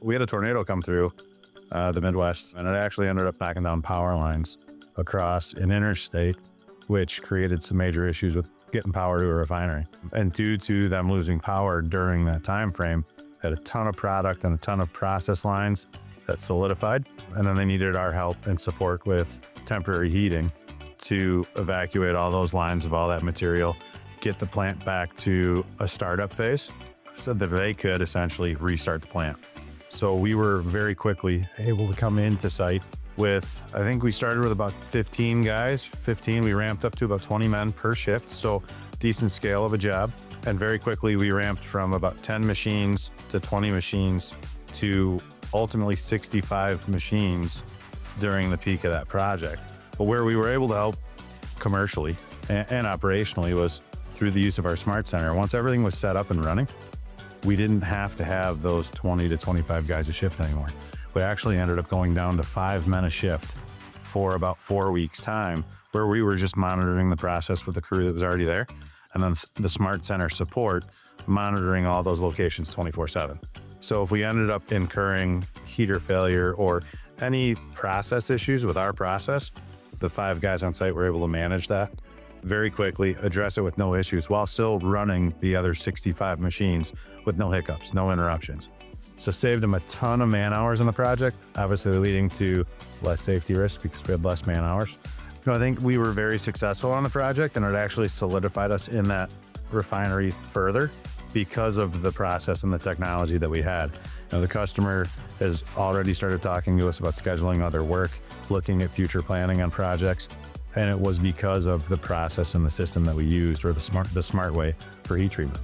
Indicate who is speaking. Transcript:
Speaker 1: we had a tornado come through the Midwest, and it actually ended up knocking down power lines across an interstate, which created some major issues with getting power to a refinery. And due to them losing power during that time frame, they had a ton of product and a ton of process lines that solidified, and then they needed our help and support with temporary heating to evacuate all those lines of all that material, get the plant back to a startup phase so that they could essentially restart the plant. So we were very quickly able to come into site with, I think we started with about 15 guys, we ramped up to about 20 men per shift. So decent scale of a job. And very quickly we ramped from about 10 machines to 20 machines to ultimately 65 machines during the peak of that project. But where we were able to help commercially and operationally was through the use of our SmartCenter. Once everything was set up and running, we didn't have to have those 20 to 25 guys a shift anymore. We actually ended up going down to 5 men a shift for about 4 weeks' time, where we were just monitoring the process with the crew that was already there. And then the SmartCenter support monitoring all those locations 24/7. So if we ended up incurring heater failure or any process issues with our process, the 5 guys on site were able to manage that very quickly, address it with no issues while still running the other 65 machines with no hiccups, no interruptions. So saved them a ton of man hours on the project, obviously leading to less safety risk because we had less man hours. I think we were very successful on the project, and it actually solidified us in that refinery further because of the process and the technology that we had. The customer has already started talking to us about scheduling other work, looking at future planning on projects. And it was because of the process and the system that we used, or the smart way for heat treatment.